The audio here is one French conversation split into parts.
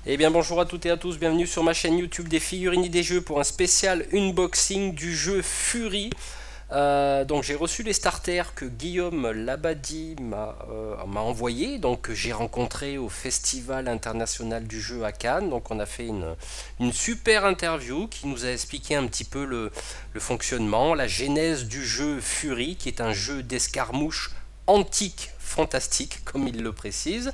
Eh bien bonjour à toutes et à tous, bienvenue sur ma chaîne YouTube des figurines et des jeux pour un spécial unboxing du jeu Fury. Donc j'ai reçu les starters que Guillaume Labadie m'a envoyé, donc que j'ai rencontré au Festival international du jeu à Cannes. Donc on a fait une super interview qui nous a expliqué un petit peu le fonctionnement, la genèse du jeu Fury, qui est un jeu d'escarmouche antique fantastique comme il le précise.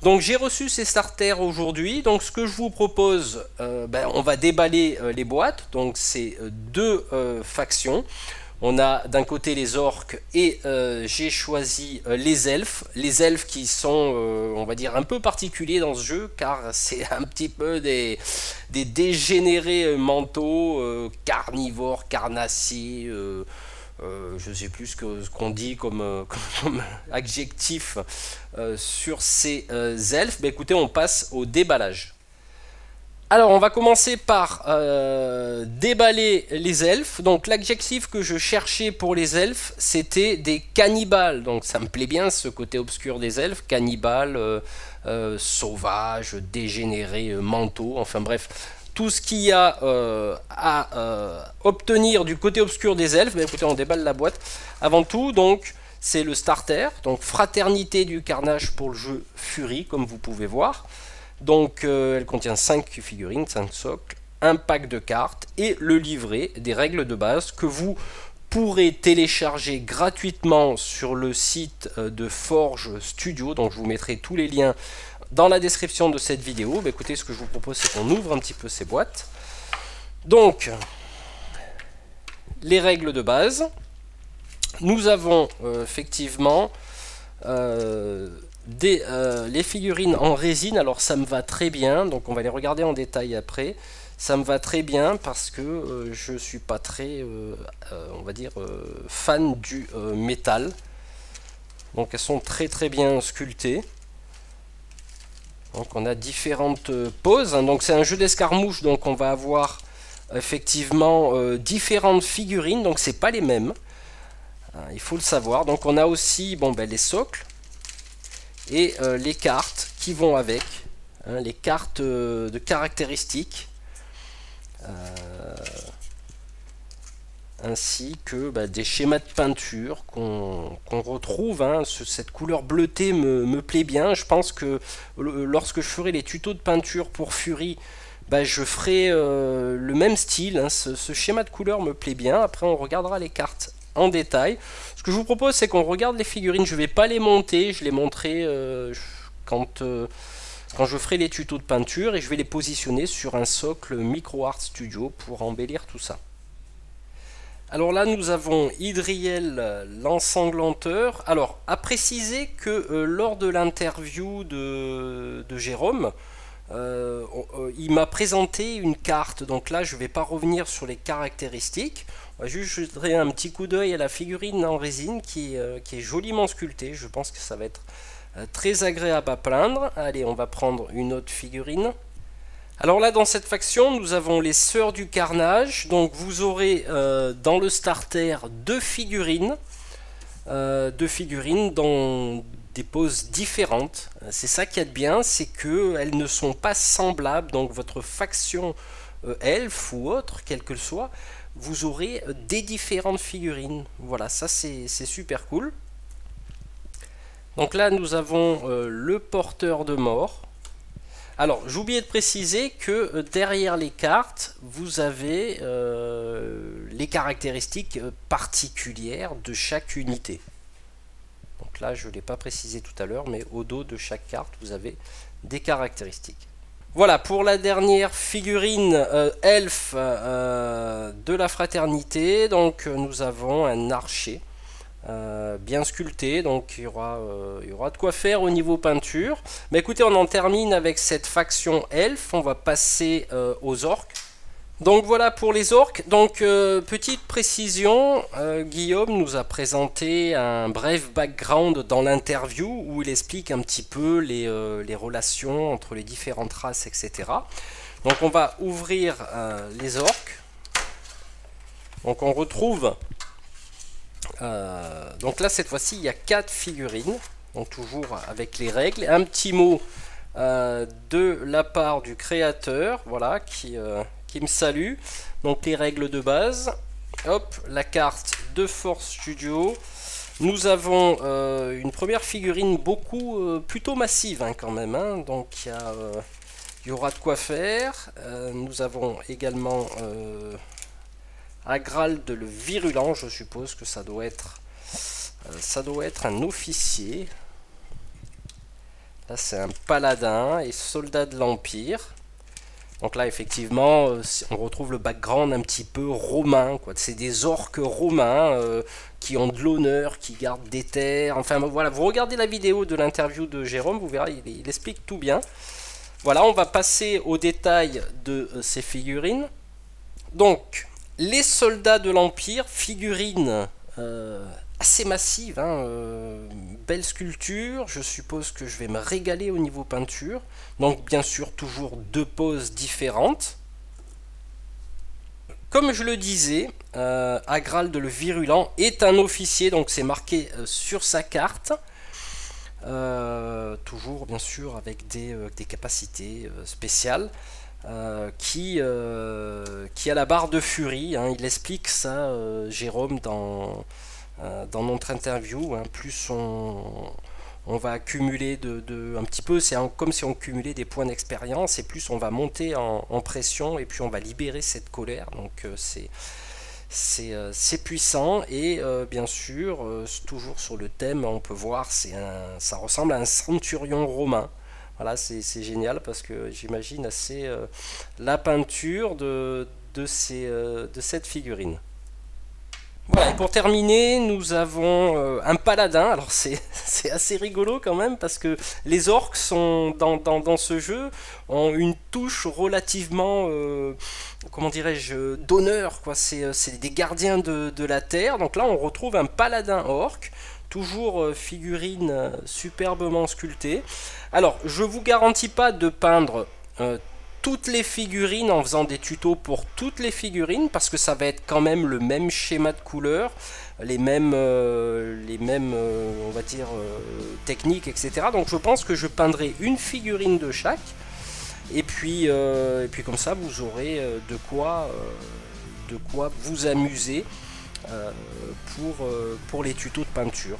Donc j'ai reçu ces starters aujourd'hui. Donc ce que je vous propose, on va déballer les boîtes. Donc c'est deux factions. On a d'un côté les orques et j'ai choisi les elfes. Les elfes qui sont, on va dire, un peu particuliers dans ce jeu car c'est un petit peu des dégénérés mentaux, carnivores, carnassiers. Je ne sais plus ce qu'on dit comme adjectif sur ces elfes. Bah, écoutez, on passe au déballage. Alors, on va commencer par déballer les elfes. Donc, l'adjectif que je cherchais pour les elfes, c'était des cannibales. Donc, ça me plaît bien ce côté obscur des elfes. Cannibales, sauvages, dégénérés, mentaux. Enfin bref, tout ce qu'il y a à obtenir du côté obscur des elfes. Bah, écoutez, on déballe la boîte. Avant tout, donc, c'est le starter. Donc, Fraternité du Carnage pour le jeu Fury, comme vous pouvez voir. Donc elle contient 5 figurines, 5 socles, un pack de cartes et le livret des règles de base que vous pourrez télécharger gratuitement sur le site de Forge Studio. Donc je vous mettrai tous les liens dans la description de cette vidéo. Bah, écoutez, ce que je vous propose, c'est qu'on ouvre un petit peu ces boîtes. Donc les règles de base. Nous avons effectivement les figurines en résine. Alors ça me va très bien, donc on va les regarder en détail après. Ça me va très bien parce que je suis pas très on va dire fan du métal. Donc elles sont très très bien sculptées. Donc on a différentes poses, hein. Donc c'est un jeu d'escarmouche, donc on va avoir effectivement différentes figurines, donc c'est pas les mêmes, il faut le savoir. Donc on a aussi les socles et les cartes qui vont avec, hein, les cartes de caractéristiques, ainsi que des schémas de peinture qu'on retrouve, hein. Cette couleur bleutée me plaît bien. Je pense que lorsque je ferai les tutos de peinture pour Fury, je ferai le même style, hein. Ce schéma de couleur me plaît bien. Après on regardera les cartes en détail. Ce que je vous propose, c'est qu'on regarde les figurines. Je ne vais pas les monter, je les montrerai quand je ferai les tutos de peinture, et je vais les positionner sur un socle MicroArt Studio pour embellir tout ça. Alors là, nous avons Hydriel l'ensanglanteur. Alors, à préciser que lors de l'interview de Jérôme, il m'a présenté une carte. Donc là, je ne vais pas revenir sur les caractéristiques. On va juste jeter un petit coup d'œil à la figurine en résine qui est joliment sculptée. Je pense que ça va être très agréable à peindre. Allez, on va prendre une autre figurine. Alors là, dans cette faction, nous avons les Sœurs du Carnage. Donc vous aurez dans le starter deux figurines dans des poses différentes. C'est ça qui est bien, c'est qu'elles ne sont pas semblables. Donc votre faction elfe ou autre, quelle que soit, vous aurez des différentes figurines. Voilà, ça c'est super cool. Donc là, nous avons le porteur de mort. Alors, j'ai oublié de préciser que derrière les cartes, vous avez les caractéristiques particulières de chaque unité. Donc là, je ne l'ai pas précisé tout à l'heure, mais au dos de chaque carte, vous avez des caractéristiques. Voilà, pour la dernière figurine elfe de la fraternité, donc nous avons un archer. Bien sculpté, donc il y aura de quoi faire au niveau peinture. Mais écoutez, on en termine avec cette faction elfe. On va passer aux orques. Donc voilà pour les orques. Donc petite précision, Guillaume nous a présenté un bref background dans l'interview où il explique un petit peu les relations entre les différentes races, etc. Donc on va ouvrir les orques. Donc on retrouve donc là cette fois-ci il y a 4 figurines, donc toujours avec les règles. Un petit mot de la part du créateur, voilà, qui me salue. Donc les règles de base, hop, la carte de Force Studio. Nous avons une première figurine plutôt massive hein, quand même, hein. Donc il y aura de quoi faire. Nous avons également Agrald le Virulent, je suppose que ça doit être un officier. Là c'est un paladin et soldat de l'Empire. Donc là effectivement on retrouve le background un petit peu romain, quoi. C'est des orques romains qui ont de l'honneur, qui gardent des terres. Enfin voilà, vous regardez la vidéo de l'interview de Jérôme, vous verrez, il explique tout bien. Voilà, on va passer aux détails de ces figurines. Donc les soldats de l'Empire, figurines assez massive, hein, belle sculpture, je suppose que je vais me régaler au niveau peinture. Donc bien sûr toujours deux poses différentes. Comme je le disais, Agrald le Virulent est un officier, donc c'est marqué sur sa carte. Toujours bien sûr avec des capacités spéciales. Qui a la barre de furie, hein, il explique ça, Jérôme, dans notre interview, hein. Plus on va accumuler un petit peu, c'est comme si on cumulait des points d'expérience, et plus on va monter en pression, et puis on va libérer cette colère. Donc c'est puissant, et bien sûr, toujours sur le thème, on peut voir, ça ressemble à un centurion romain. Voilà, c'est génial parce que j'imagine assez la peinture de cette figurine. Voilà, et pour terminer, nous avons un paladin. Alors c'est assez rigolo quand même parce que les orques sont dans ce jeu ont une touche relativement, comment dirais-je, d'honneur, quoi. C'est des gardiens de la terre. Donc là, on retrouve un paladin orc. Toujours figurine superbement sculptée. Alors, je vous garantis pas de peindre toutes les figurines en faisant des tutos pour toutes les figurines, parce que ça va être quand même le même schéma de couleurs, les mêmes on va dire, techniques, etc. Donc je pense que je peindrai une figurine de chaque, et puis comme ça, vous aurez de quoi vous amuser pour les tutos de peinture.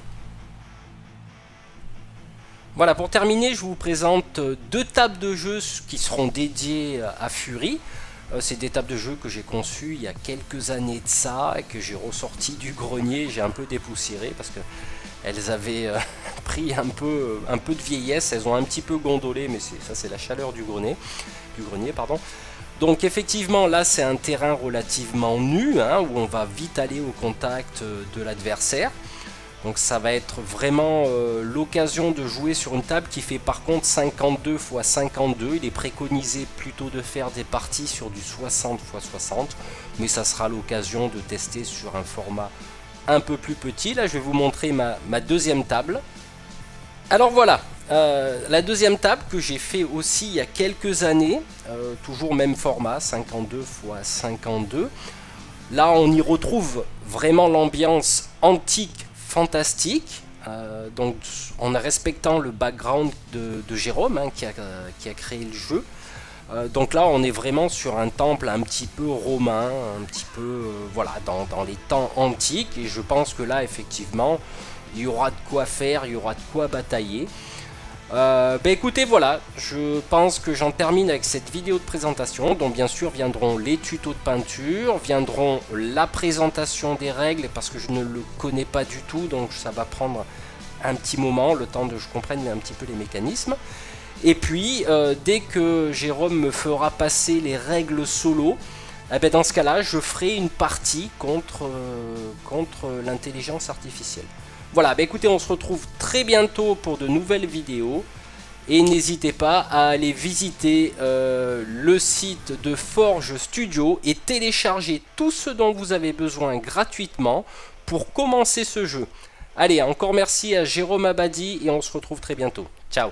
Voilà, pour terminer, je vous présente deux tables de jeu qui seront dédiées à Fury. C'est des tables de jeu que j'ai conçues il y a quelques années de ça, et que j'ai ressorti du grenier. J'ai un peu dépoussiéré parce que elles avaient pris un peu de vieillesse, elles ont un petit peu gondolé, mais ça c'est la chaleur du grenier, pardon. Donc effectivement là c'est un terrain relativement nu, hein, où on va vite aller au contact de l'adversaire. Donc ça va être vraiment l'occasion de jouer sur une table qui fait par contre 52 x 52. Il est préconisé plutôt de faire des parties sur du 60 x 60. Mais ça sera l'occasion de tester sur un format un peu plus petit. Là je vais vous montrer ma deuxième table. Alors voilà, la deuxième table que j'ai fait aussi il y a quelques années. Toujours même format, 52 x 52. Là on y retrouve vraiment l'ambiance antique fantastique, donc en respectant le background de Jérôme, hein, qui a créé le jeu. Donc là on est vraiment sur un temple un petit peu romain, un petit peu voilà, dans les temps antiques, et je pense que là effectivement il y aura de quoi faire, il y aura de quoi batailler. Écoutez, voilà, je pense que j'en termine avec cette vidéo de présentation, dont bien sûr viendront les tutos de peinture, viendront la présentation des règles, parce que je ne le connais pas du tout, donc ça va prendre un petit moment, le temps que je comprenne un petit peu les mécanismes. Et puis, dès que Jérôme me fera passer les règles solo, dans ce cas-là, je ferai une partie contre l'intelligence artificielle. Voilà, écoutez, on se retrouve très bientôt pour de nouvelles vidéos. Et n'hésitez pas à aller visiter le site de Forge Studio et télécharger tout ce dont vous avez besoin gratuitement pour commencer ce jeu. Allez, encore merci à Jérôme Abadi et on se retrouve très bientôt. Ciao!